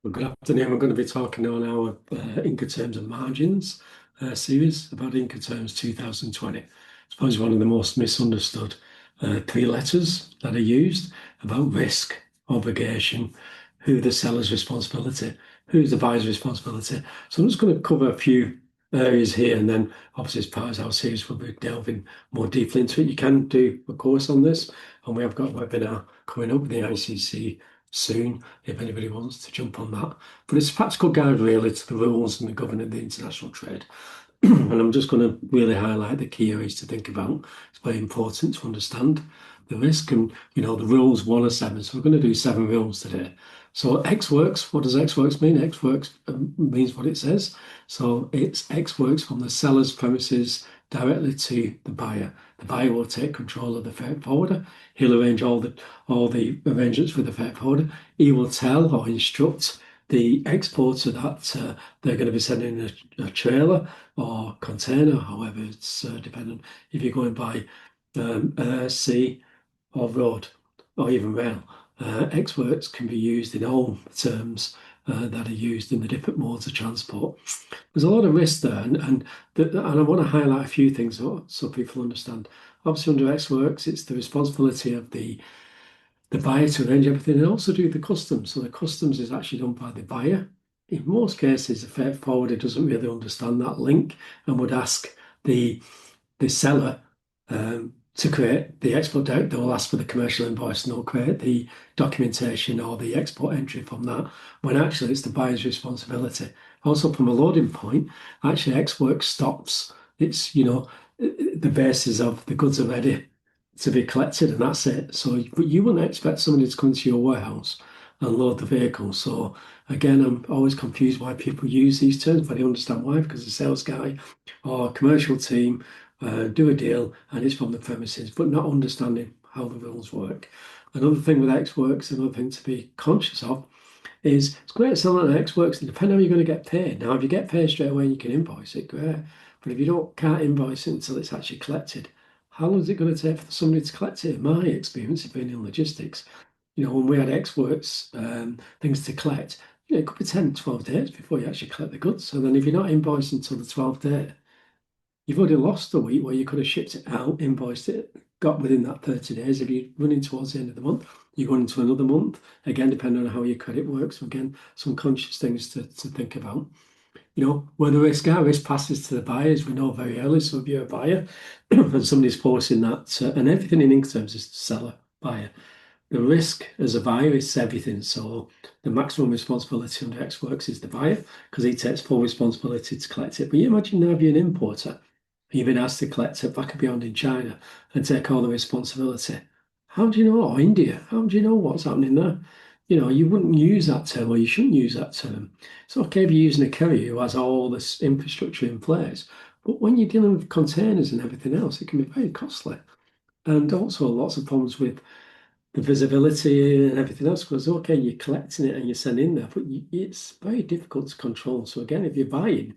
Well, good afternoon. We're going to be talking on our Incoterms and Margins series about Incoterms 2020. I suppose one of the most misunderstood three letters that are used about risk, obligation, who the seller's responsibility, who's the buyer's responsibility. So I'm just going to cover a few areas here, and then obviously as part of our series we'll be delving more deeply into it. You can do a course on this, and we have got a webinar coming up with the ICC soon if anybody wants to jump on that. But it's a practical guide really to the rules and the governing the international trade. And I'm just going to really highlight the key areas to think about. It's very important to understand the risk and, the rules 1 or 7. So we're going to do 7 rules today. So X works, what does X works mean? X works means what it says. So it's X works from the seller's premises directly to the buyer. The buyer will take control of the freight forwarder. He'll arrange all the arrangements with the freight forwarder. He will tell or instruct the exporter that they're going to be sending a trailer or container, however it's dependent if you're going by sea or road or even rail. X works can be used in all terms that are used in the different modes of transport. There's a lot of risk there, and I want to highlight a few things so people understand. Obviously, under X works, it's the responsibility of the buyer to arrange everything and also do the customs. So the customs is actually done by the buyer. In most cases, the freight forwarder doesn't really understand that link and would ask the seller to create the export direct. They will ask for the commercial invoice and they'll create the documentation or the export entry from that, when actually it's the buyer's responsibility. Also, from a loading point, actually X works stops. It's, the basis of the goods are ready to be collected and that's it. So, but you wouldn't expect somebody to come to your warehouse and load the vehicle. So again, I'm always confused why people use these terms, but I understand why, because the sales guy or commercial team do a deal and it's from the premises, but not understanding how the rules work. Another thing with X works, another thing to be conscious of is it's great selling on X works, and depending on how you're going to get paid. Now, if you get paid straight away and you can invoice it, great. But if you can't invoice it until it's actually collected, how long is it going to take for somebody to collect it? In my experience of being in logistics, when we had X works things to collect, it could be 10, 12 days before you actually collect the goods. So then if you're not invoiced until the 12th day, you've already lost a week where you could have shipped it out, invoiced it, got within that 30 days. If you're running towards the end of the month, you're going into another month, again, depending on how your credit works. So again, some conscious things to think about. Where the risk passes to the buyers, we know very early. So if you're a buyer and somebody's forcing that, and everything in Incoterms is seller, buyer. The risk as a buyer is everything. So the maximum responsibility under X works is the buyer because he takes full responsibility to collect it. But you imagine now being an importer, you've been asked to collect it back and beyond in China and take all the responsibility. How do you know? Or India, how do you know what's happening there? You wouldn't use that term, or you shouldn't use that term. It's okay if you're using a carrier who has all this infrastructure in place, but when you're dealing with containers and everything else, it can be very costly. And also lots of problems with the visibility and everything else, because okay, you're collecting it and you're sending there, but it's very difficult to control. So again, if you're buying,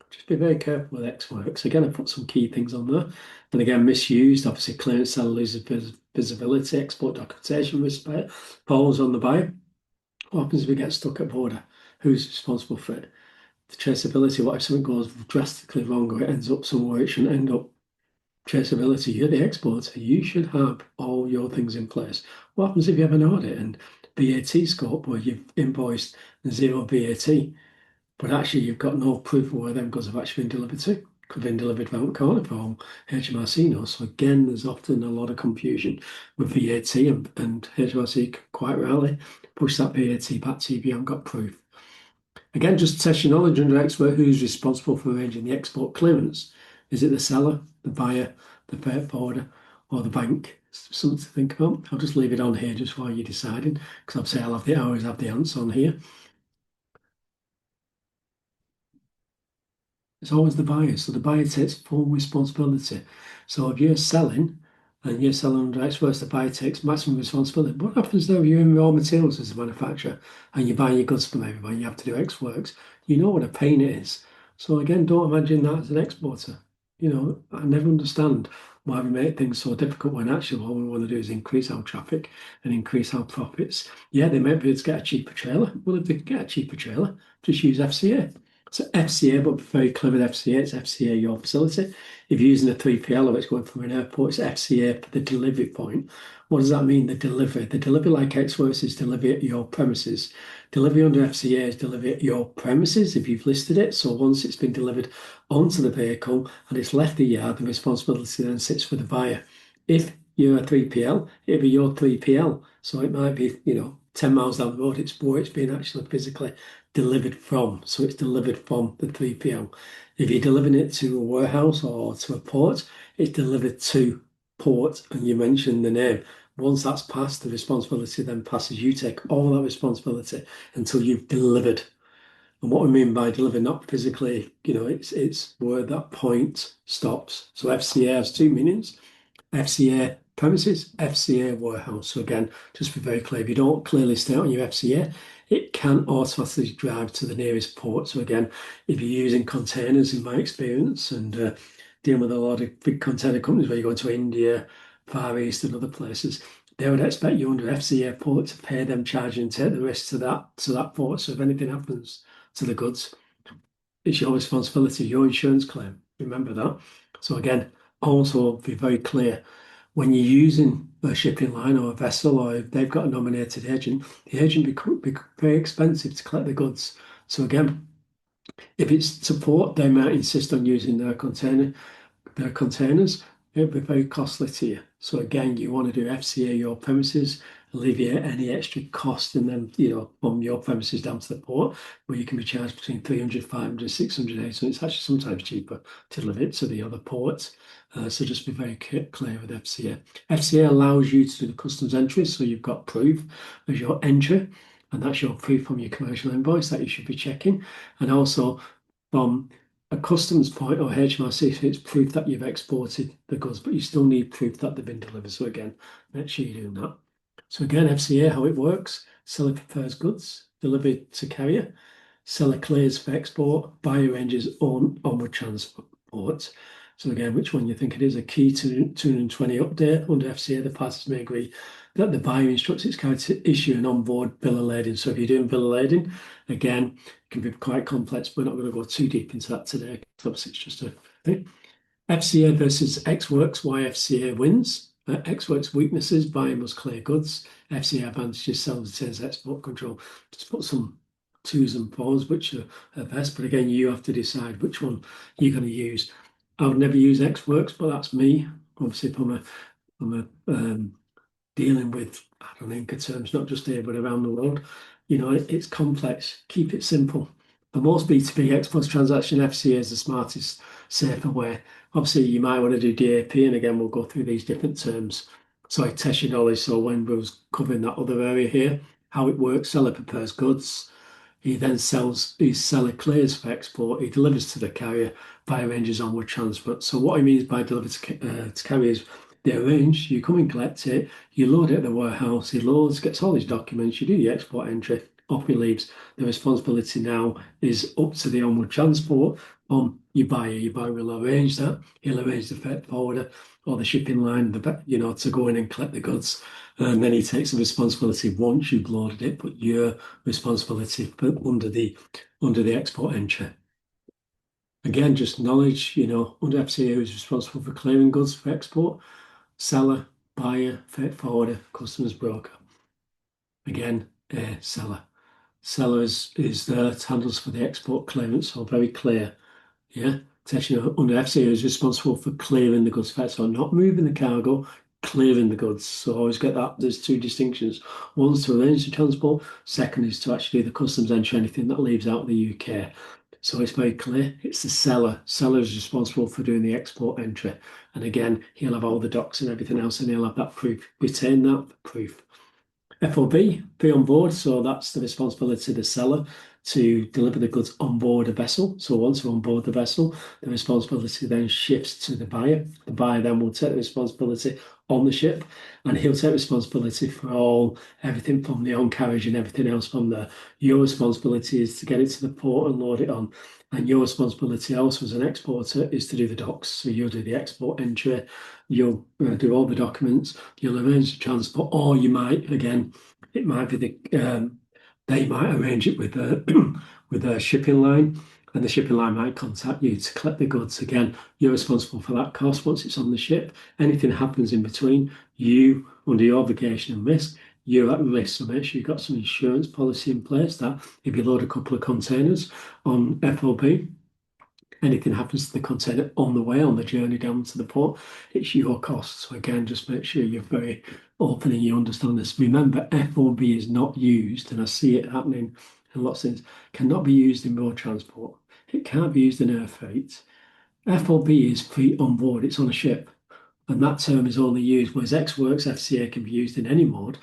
just be very careful with X works. Again, I put some key things on there. And again, misused, obviously clearance seller loses visibility, export documentation risk falls on the buyer. What happens if we get stuck at border? Who's responsible for it? The traceability, what if something goes drastically wrong or it ends up somewhere it shouldn't end up? Traceability, you're the exporter, you should have all your things in place. What happens if you have an audit and VAT scope where you've invoiced 0 VAT, but actually you've got no proof of where them goods have actually been delivered to? Could have been delivered around the corner from HMRC knows. So again, there's often a lot of confusion with VAT and HMRC quite rarely push that VAT back to you if you haven't got proof. Again, just test your knowledge under expert. Who's responsible for arranging the export clearance? Is it the seller, the buyer, the freight forwarder, or the bank? Something to think about. I'll just leave it on here just while you're deciding, because obviously I always have the answer on here. It's always the buyer. So the buyer takes full responsibility. So if you're selling and you're selling under experts, the buyer takes maximum responsibility. What happens though if you're in raw materials as a manufacturer and you're buying your goods from everybody, you have to do X works, you know what a pain it is. So again, don't imagine that as an exporter. I never understand why we make things so difficult when actually what we want to do is increase our traffic and increase our profits. Yeah, they might be able to get a cheaper trailer. Well, if they can get a cheaper trailer, just use FCA. So FCA, but very clever FCA, it's FCA your facility. If you're using a 3PL or it's going from an airport, it's FCA for the delivery point. What does that mean? The delivery. The delivery, like Xworks, is delivery at your premises. Delivery under FCA is delivery at your premises if you've listed it. So once it's been delivered onto the vehicle and it's left the yard, the responsibility then sits for the buyer. If you're a 3PL, it'll be your 3PL. So it might be, 10 miles down the road, it's where it's been actually physically delivered from. So it's delivered from the 3PL. If you're delivering it to a warehouse or to a port, it's delivered to port, and you mentioned the name. Once that's passed, the responsibility then passes. You take all that responsibility until you've delivered. And what I mean by deliver, not physically, it's where that point stops. So FCA has two meanings: FCA premises, FCA warehouse. So again, just be very clear, if you don't clearly state on your FCA, it can automatically drive to the nearest port. So again, if you're using containers, in my experience, and dealing with a lot of big container companies where you go to India, Far East, and other places, they would expect you under FCA port to pay them charge and take the risk to that port. So if anything happens to the goods, it's your responsibility, your insurance claim. Remember that. So again, also be very clear when you're using a shipping line or a vessel, or if they've got a nominated agent, the agent become very expensive to collect the goods. So again, if it's to port, they might insist on using their containers. It'll be very costly to you. So again, you want to do FCA your premises, alleviate any extra cost in them, from your premises down to the port, where you can be charged between 300, 500, 600, 800. It's actually sometimes cheaper to deliver it to the other port. So just be very clear with FCA. FCA allows you to do the customs entry, so you've got proof as your entry, and that's your proof from your commercial invoice that you should be checking. And also from a customs point or HMRC, it's proof that you've exported the goods, but you still need proof that they've been delivered. So again, make sure you're doing that. So again, FCA, how it works: seller prepares goods, delivered to carrier, seller clears for export, buyer arranges onward transport. So again, which one you think it is? A key to 220 update under FCA, the parties may agree that the buyer instructs its carrier to issue an onboard bill of lading. So if you're doing bill of lading, again, it can be quite complex. We're not going to go too deep into that today, because it's just a thing. FCA versus Xworks, why FCA wins. Xworks weaknesses: buyer must clear goods. FCA advantages: seller retains export control. Just put some twos and fours, which are best. But again, you have to decide which one you're going to use. I would never use Xworks, but that's me. Obviously, from a dealing with, I don't know, Incoterms, not just here, but around the world. It's complex. Keep it simple. For most B2B export transaction, FCA is the smartest, safer way. Obviously, you might want to do DAP, and again, we'll go through these different terms. So I test your knowledge. So when we was covering that other area here, how it works: seller prepares goods. He then sells, his seller clears for export. He delivers to the carrier, buyer arranges onward transport. So what he means by deliver to carrier is they arrange, you come and collect it, you load it at the warehouse, he loads, gets all his documents, you do your export entry, off he leaves. The responsibility now is up to the onward transport on your buyer. Your buyer will arrange that. He'll arrange the freight forwarder or the shipping line, to go in and collect the goods. And then he takes the responsibility once you've loaded it, but your responsibility under the export entry. Again, just knowledge, under FCA, who is responsible for clearing goods for export: seller, buyer, freight forwarder, customs broker. Again, seller. Seller is there, handles for the export clearance, so very clear. Yeah, under FCA is responsible for clearing the goods. So not moving the cargo, clearing the goods. So always get that. There's two distinctions. One's to arrange the transport. Second is to actually do the customs entry, anything that leaves out of the UK. So it's very clear. It's the seller. Seller is responsible for doing the export entry. And again, he'll have all the docs and everything else, and he'll have that proof. Retain that proof. FOB, fee on board. So that's the responsibility of the seller to deliver the goods on board a vessel. So once they're on board the vessel, the responsibility then shifts to the buyer. The buyer then will take the responsibility on the ship, and he'll take responsibility for everything from the on carriage and everything else from there. Your responsibility is to get it to the port and load it on. And your responsibility also as an exporter is to do the docks. So you'll do the export entry, you'll do all the documents, you'll arrange the transport, or you might, again, it might be they might arrange it with with a shipping line, and the shipping line might contact you to collect the goods. Again, you're responsible for that cost once it's on the ship. Anything happens in between, you, under your obligation and risk, you're at risk. So make sure you've got some insurance policy in place that if you load a couple of containers on FOB, anything happens to the container on the way, on the journey down to the port, it's your cost. So again, just make sure you're very open and you understand this. Remember, FOB is not used, and I see it happening in lots of things, cannot be used in road transport. It can't be used in air freight. FOB is free on board, it's on a ship. And that term is only used, whereas Ex Works FCA can be used in any mode.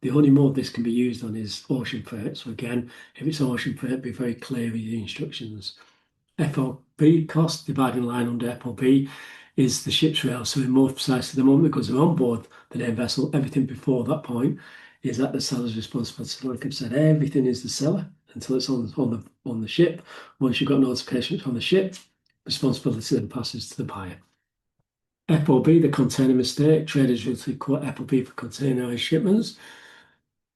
The only mode this can be used on is ocean freight. So again, if it's ocean freight, be very clear with the instructions. FOB cost, dividing line under FOB, is the ship's rail. So in more precisely, the moment the goods are on board the name vessel, everything before that point is at the seller's responsibility. So like I've said, everything is the seller until it's on the ship. Once you've got notification it's on the ship, responsibility then passes to the buyer. FOB, the container mistake. Traders usually quote FOB for containerized shipments.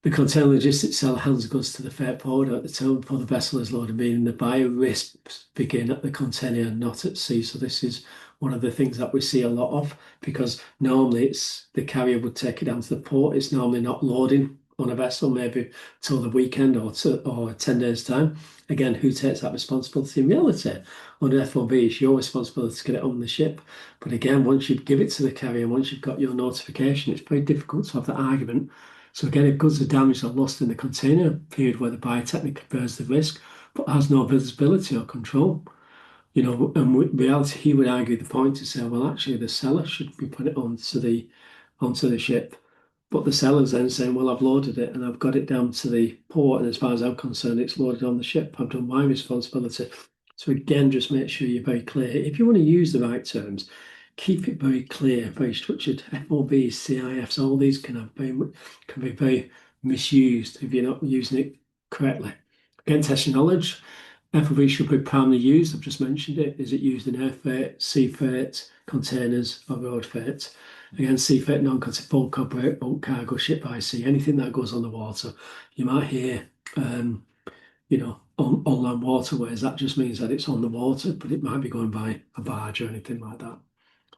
The container logistics seller hands the goods to the freight forwarder at the time before the vessel is loaded, meaning the buyer risks begin at the container and not at sea. So this is one of the things that we see a lot of, because normally it's the carrier would take it down to the port. It's normally not loading on a vessel, maybe till the weekend or 10 days time. Again, who takes that responsibility? In reality, under FOB, it's your responsibility to get it on the ship. But again, once you give it to the carrier, once you've got your notification, it's very difficult to have that argument. So again, if goods are damaged or lost in the container, period where the buyer technically bears the risk, but has no visibility or control, and in reality, he would argue the point to say, well, actually, the seller should be put it onto the ship. But the seller's then saying, well, I've loaded it and I've got it down to the port, and as far as I'm concerned, it's loaded on the ship. I've done my responsibility. So again, just make sure you're very clear. If you want to use the right terms, keep it very clear, very structured. FOBs, CIFs, all these can be very misused if you're not using it correctly. Again, test your knowledge. FOB should be primarily used. I've just mentioned it. Is it used in air freight, sea freight, containers, or road freight? Again, sea freight, non-container, bulk or bulk cargo, ship by sea, anything that goes on the water. You might hear, on land waterways, that just means that it's on the water, but it might be going by a barge or anything like that.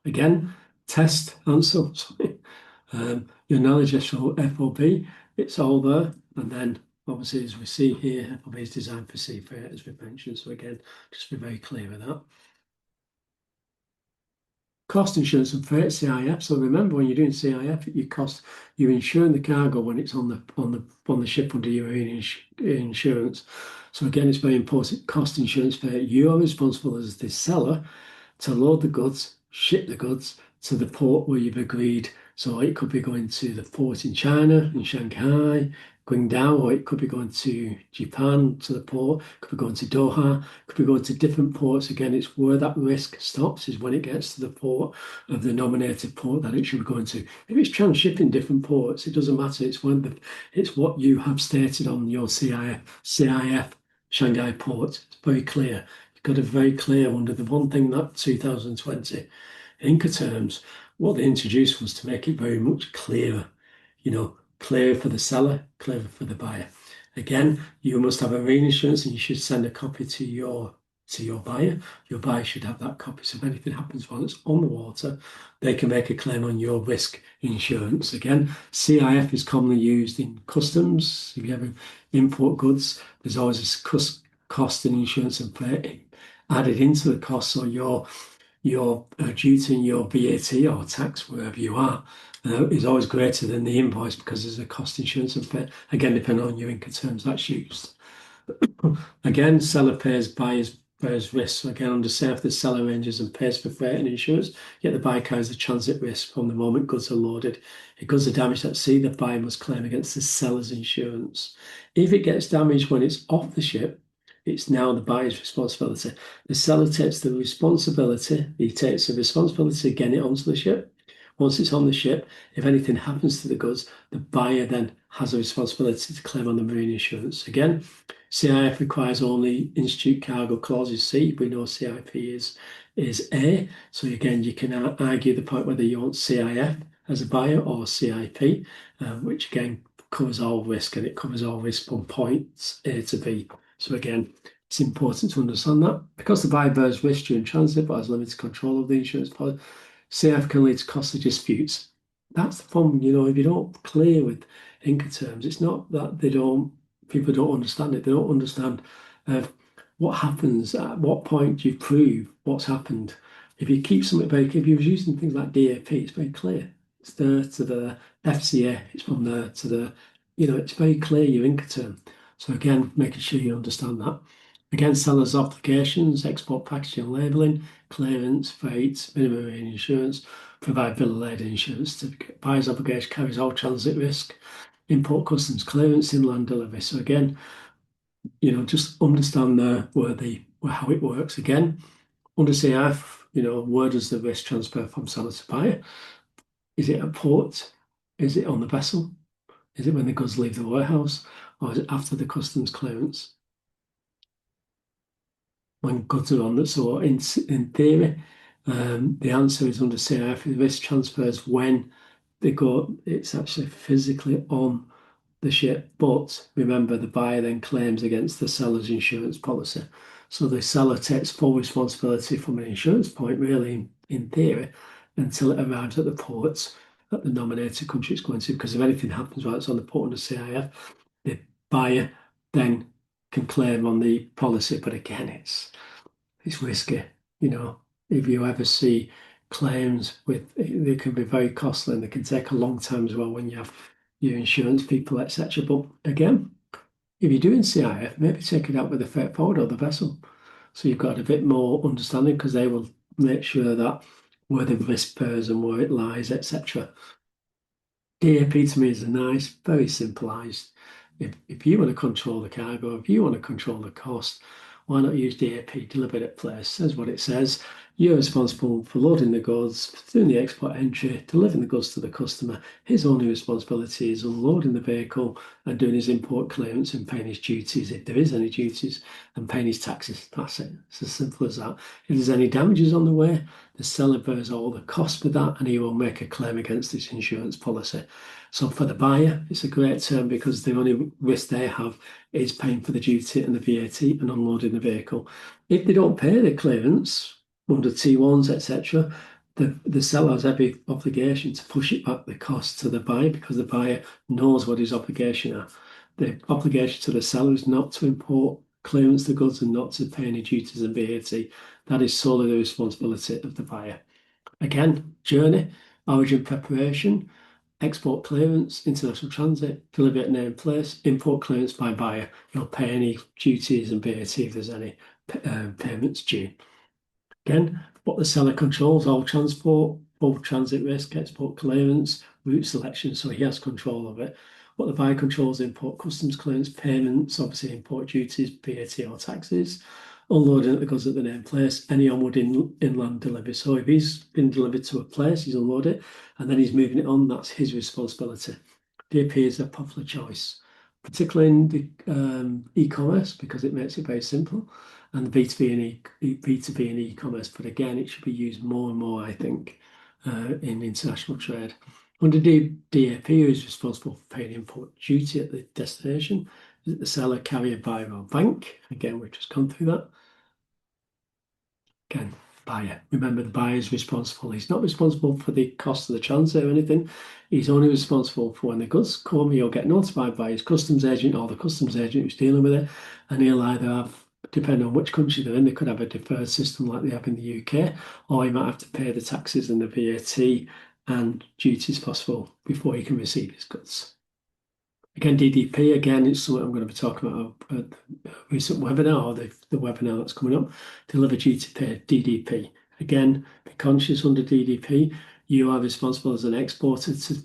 Again, test, answer, sorry. Your knowledge of FOB, it's all there. And then obviously, as we see here, FOB is designed for sea freight, as we mentioned. So again, just be very clear with that. Cost insurance and freight, CIF. So remember, when you're doing CIF, you're insuring the cargo when it's on the ship under your insurance. So again, it's very important. Cost insurance freight. You're responsible as the seller to load the goods, ship the goods to the port where you've agreed. So it could be going to the port in China, in Shanghai, Qingdao, or it could be going to Japan, to the port, it could be going to Doha, it could be going to different ports. Again, it's where that risk stops is when it gets to the port of the nominated port that it should be going to. If it's transshipping different ports, it doesn't matter. It's what you have stated on your CIF Shanghai port. It's very clear. You've got it very clear under the one thing that 2020 Incoterms, what they introduced was to make it very much clearer, clearer for the seller, clearer for the buyer. Again, you must have a reinsurance and you should send a copy to your buyer. Your buyer should have that copy. So if anything happens while it's on the water, they can make a claim on your risk insurance. Again, CIF is commonly used in customs. If you have import goods, there's always a cost in insurance and freight added into the cost. So your duty and your VAT or tax, wherever you are, is always greater than the invoice because there's a cost insurance and freight. Again, depending on your Incoterms that's used. Again, seller pays, buyers bears risk. So again, under CIF, the seller arranges and pays for freight and insurance, yet the buyer carries the transit risk from the moment goods are loaded. If goods are damaged at sea, the buyer must claim against the seller's insurance. If it gets damaged when it's off the ship, It's now the buyer's responsibility. The seller takes the responsibility. He takes the responsibility of getting it onto the ship. Once it's on the ship, if anything happens to the goods, the buyer then has a responsibility to claim on the marine insurance. Again, CIF requires only Institute Cargo Clauses C. We know CIP is A. So again, you can argue the point whether you want CIF as a buyer or CIP, which again covers all risk, and it covers all risk from points A to B. So again, it's important to understand that because the buyer bears risk during transit but has limited control of the insurance policy, CIF can lead to costly disputes. That's the problem, if you don't clear with Incoterms, it's not that people don't understand it. They don't understand what happens, at what point do you prove what's happened. If you keep something if you're using things like DAP, it's very clear. It's there to the FCA, it's from there to the, it's very clear your Incoterm. So again, making sure you understand that. Again, sellers' obligations, export packaging and labelling, clearance, freight, minimum marine insurance, provide bill of lading insurance certificate. Buyer's obligation carries all transit risk, import customs clearance, inland delivery. So again, just understand how it works. Again, under CIF, where does the risk transfer from seller to buyer? Is it at port? Is it on the vessel? Is it when the goods leave the warehouse? Or is it after the customs clearance? When goods are on that. So in theory, the answer is under CIF. The risk transfers when it's actually physically on the ship. But remember, the buyer then claims against the seller's insurance policy. So the seller takes full responsibility from an insurance point, really, in theory, until it arrives at the port that the nominated country it's going to. Because if anything happens while it's on the port under CIF, the buyer then can claim on the policy. But again, it's risky. If you ever see claims they can be very costly and they can take a long time as well when you have your insurance people, etc. But again, if you're doing CIF, maybe take it out with the freight forward or the vessel. So you've got a bit more understanding because they will make sure that where the risk bears and where it lies, etc. DAP to me is a nice, very simplised. If you want to control the cargo, if you want to control the cost, why not use DAP, delivered at place? Says what it says. You're responsible for loading the goods, doing the export entry, delivering the goods to the customer. His only responsibility is unloading the vehicle and doing his import clearance and paying his duties, if there is any duties, and paying his taxes. That's it. It's as simple as that. If there's any damages on the way, the seller bears all the cost for that and he will make a claim against this insurance policy. So for the buyer, it's a great term because the only risk they have is paying for the duty and the VAT and unloading the vehicle. If they don't pay the clearance under T1s, etc., the seller has every obligation to push it back the cost to the buyer because the buyer knows what his obligation are. The obligation to the seller is not to import clearance the goods and not to pay any duties and VAT. That is solely the responsibility of the buyer. Again, journey, origin preparation, export clearance, international transit, delivery at name place, import clearance by buyer. You'll pay any duties and VAT if there's any payments due. Again, what the seller controls, all transport, full transit risk, export clearance, route selection, so he has control of it. What the buyer controls, import customs clearance, payments, obviously import duties, VAT or taxes, unloading at the goods at the name place, any onward inland delivery. So if he's been delivered to a place, he's unloaded it, and then he's moving it on, that's his responsibility. DAP is a popular choice, particularly in the e-commerce because it makes it very simple, and the B2B and e-commerce. But again, it should be used more and more, I think, in international trade. Under DAP, who is responsible for paying import duty at the destination? Is it the seller, carrier, buyer, or bank? Again, we've just gone through that. Again, buyer. Remember, the buyer is responsible. He's not responsible for the cost of the transit or anything. He's only responsible for when the goods come, he'll get notified by his customs agent or the customs agent who's dealing with it, and he'll either have, depending on which country they're in, they could have a deferred system like they have in the UK, or he might have to pay the taxes and the VAT and duties possible before he can receive his goods. Again, DDP, again, it's something I'm going to be talking about at the recent webinar or the webinar that's coming up. Deliver duty paid, DDP. Again, be conscious under DDP, you are responsible as an exporter to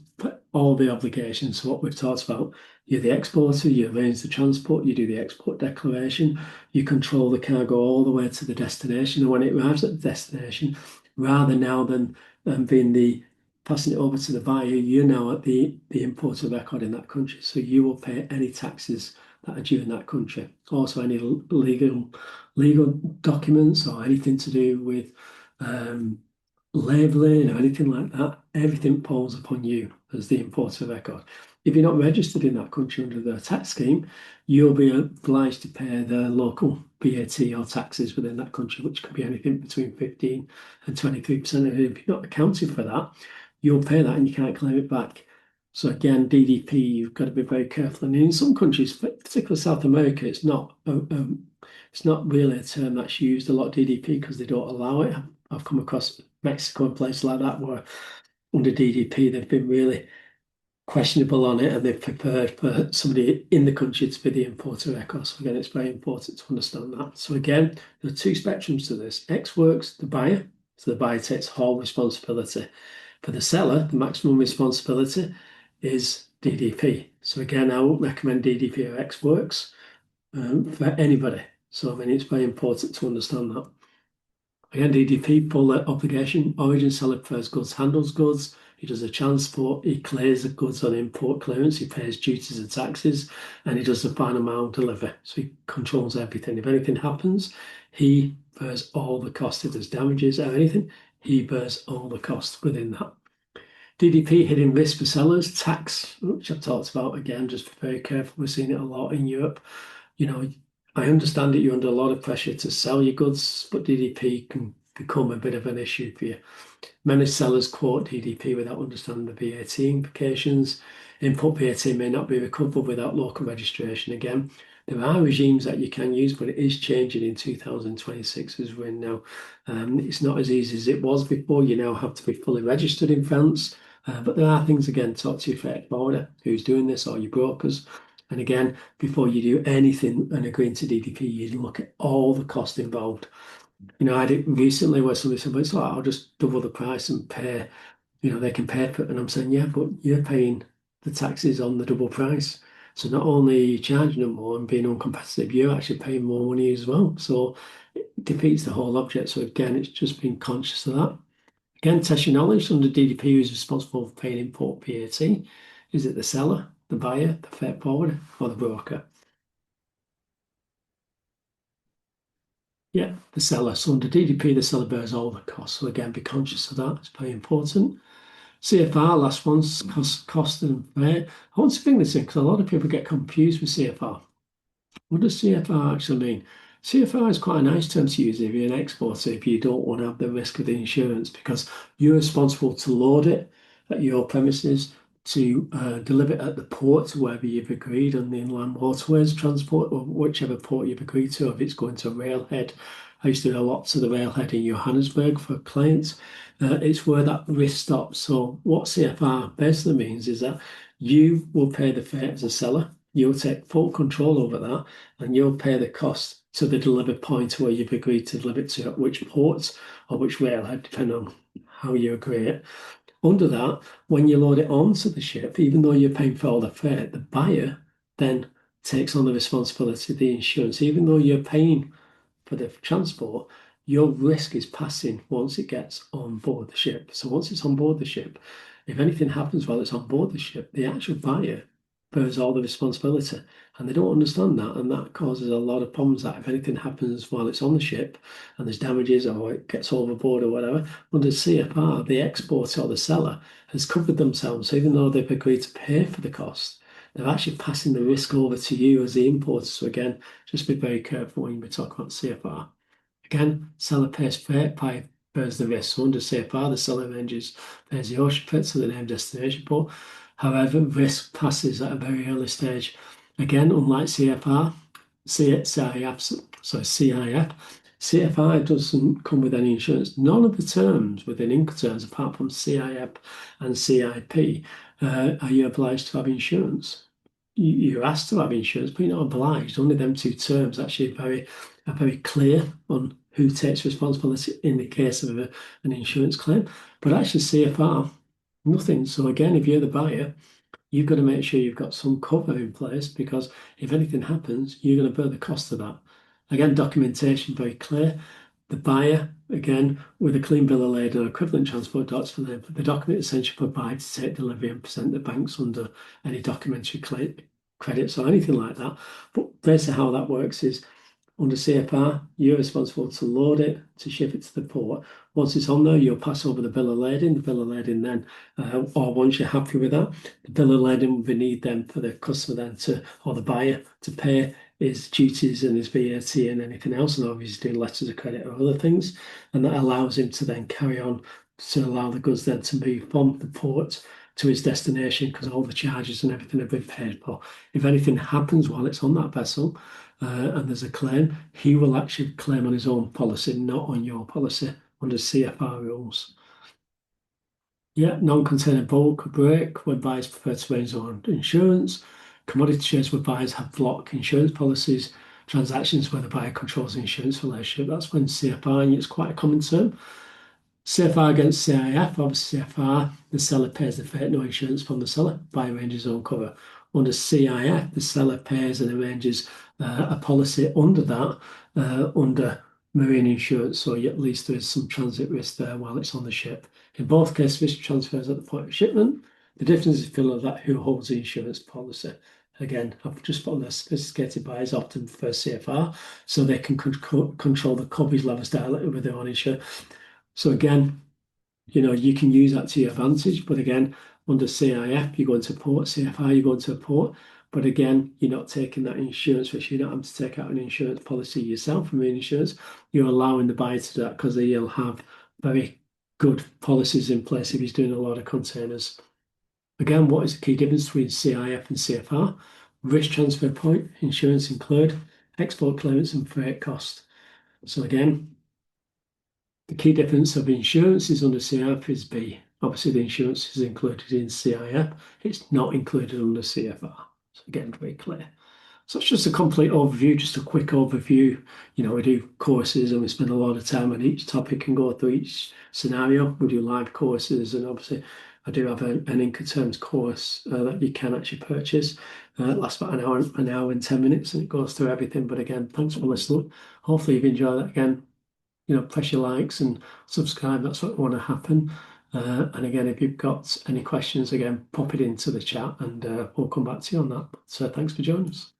all the obligations. So what we've talked about, you're the exporter, you arrange the transport, you do the export declaration, you control the cargo all the way to the destination. And when it arrives at the destination, rather now than being the passing it over to the buyer, you're now at the importer record in that country. So you will pay any taxes that are due in that country. Also, any legal documents or anything to do with labeling or anything like that, everything falls upon you as the importer record. If you're not registered in that country under the tax scheme, you'll be obliged to pay the local VAT or taxes within that country, which could be anything between 15 and 23%. And if you're not accounted for that, you'll pay that and you can't claim it back. So again, DDP, you've got to be very careful. And in some countries, particularly South America, it's not really a term that's used a lot, DDP, because they don't allow it. I've come across Mexico and places like that where under DDP they've been really questionable on it and they've prepared for somebody in the country to be the importer record. So again, it's very important to understand that. So again, there are two spectrums to this. Ex works the buyer, so the buyer takes whole responsibility. For the seller, the maximum responsibility is DDP. So again, I won't recommend DDP or ex works for anybody. So I mean, it's very important to understand that. Again, DDP, full obligation. Origin seller prepares goods, handles goods. He does the transport. He clears the goods on import clearance. He pays duties and taxes, and he does the final mile delivery. So he controls everything. If anything happens, he bears all the costs. If there's damages or anything, he bears all the costs within that. DDP, hidden risk for sellers. Tax, which I've talked about again, just be very careful. We're seeing it a lot in Europe. You know, I understand that you're under a lot of pressure to sell your goods, but DDP can become a bit of an issue for you. Many sellers quote DDP without understanding the VAT implications. Input VAT may not be recovered without local registration. Again, there are regimes that you can use, but it is changing in 2026 as we're in now. It's not as easy as it was before. You now have to be fully registered in France. But there are things, again, talk to your freight forwarder who's doing this or your brokers. And again, before you do anything and agree to DDP, you look at all the cost involved. You know, I had it recently where somebody said, well, it's like, I'll just double the price and pay, you know, they can pay for it. And I'm saying, yeah, but you're paying the taxes on the double price. So not only are you charging them more and being uncompetitive, you're actually paying more money as well. So it defeats the whole object. So again, it's just being conscious of that. Again, test your knowledge. Under DDP, who's responsible for paying import VAT? Is it the seller, the buyer, the freight forwarder, or the broker? Yeah, the seller. So under DDP, the seller bears all the costs. So again, be conscious of that. It's very important. CFR, last one's cost and freight. I want to bring this in because a lot of people get confused with CFR. What does CFR actually mean? CFR is quite a nice term to use if you're an exporter, if you don't want to have the risk of the insurance, because you're responsible to load it at your premises, to deliver it at the port wherever you've agreed on the inland waterways transport, or whichever port you've agreed to, if it's going to a railhead. I used to do a lot to the railhead in Johannesburg for clients. It's where that risk stops. So what CFR basically means is that you will pay the freight as a seller. You'll take full control over that, and you'll pay the cost to the delivered point where you've agreed to deliver it to, at which port or which railhead, depending on how you agree it. Under that, when you load it onto the ship, even though you're paying for all the freight, the buyer then takes on the responsibility of the insurance. Even though you're paying for the transport, your risk is passing once it gets on board the ship. So once it's on board the ship, if anything happens while it's on board the ship, the actual buyer bears all the responsibility. And they don't understand that. And that causes a lot of problems that if anything happens while it's on the ship and there's damages or it gets overboard or whatever, under CFR, the exporter or the seller has covered themselves. So even though they've agreed to pay for the cost, they're actually passing the risk over to you as the importer. So again, just be very careful when we talk about CFR. Again, seller pays freight, buyer bears the risk. So under CFR, the seller pays the ocean freight to the named destination port. However, risk passes at a very early stage. Again, unlike CFR, CFI doesn't come with any insurance. None of the terms within Incoterms, apart from CIF and CIP, are you obliged to have insurance. You're asked to have insurance, but you're not obliged. Only them two terms actually are very clear on who takes responsibility in the case of an insurance claim. But actually, CFR Nothing. So again, if you're the buyer, you've got to make sure you've got some cover in place because if anything happens, you're going to bear the cost of that. Again, documentation very clear. The buyer, again, with a clean bill of lading or equivalent transport docs for the document essential for buyer to take delivery and present the banks under any documentary credits or anything like that. But basically how that works is under CFR, you're responsible to load it, to ship it to the port. Once it's on there, you'll pass over the bill of lading. The bill of lading then, or once you're happy with that, the bill of lading will be need then for the customer then to, or the buyer to pay his duties and his VAT and anything else, and obviously do letters of credit or other things. And that allows him to then carry on to allow the goods then to move from the port to his destination because all the charges and everything have been paid for. If anything happens while it's on that vessel, and there's a claim, he will actually claim on his own policy, not on your policy under CFR rules. Yeah, non-container bulk break when buyers prefer to arrange their own insurance. Commodity trades where buyers have block insurance policies. Transactions where the buyer controls the insurance relationship. That's when CFR, and it's quite a common term. CFR against CIF, obviously CFR, the seller pays the freight, no insurance from the seller, buyer arranges his own cover. Under CIF, the seller pays and arranges a policy under that, under marine insurance, so at least there is some transit risk there while it's on the ship. In both cases, risk transfers at the point of shipment. The difference is feel that who holds the insurance policy. Again, I've just put on the sophisticated buyers often prefer CFR, so they can control the coverage levels directly with their own insurance. So again, you can use that to your advantage. But again, under CIF, you go into a port, CFR, you go into a port. But again, you're not taking that insurance risk. You're not having to take out an insurance policy yourself, marine insurance. You're allowing the buyer to do that because he'll have very good policies in place if he's doing a lot of containers. Again, what is the key difference between CIF and CFR? Risk transfer point, insurance include, export claimants and freight cost. So again, the key difference of insurance is under CIF is B. Obviously, the insurance is included in CIF. It's not included under CFR. So again, very clear. So it's just a complete overview, just a quick overview. We do courses and we spend a lot of time on each topic and go through each scenario. We do live courses, and obviously I do have an Incoterms course that you can actually purchase. It lasts about an hour and 10 minutes, and it goes through everything. But again, thanks for listening. Hopefully you've enjoyed that. Again, press your likes and subscribe. That's what I want to happen. And again, if you've got any questions, again, pop it into the chat and we'll come back to you on that. So thanks for joining us.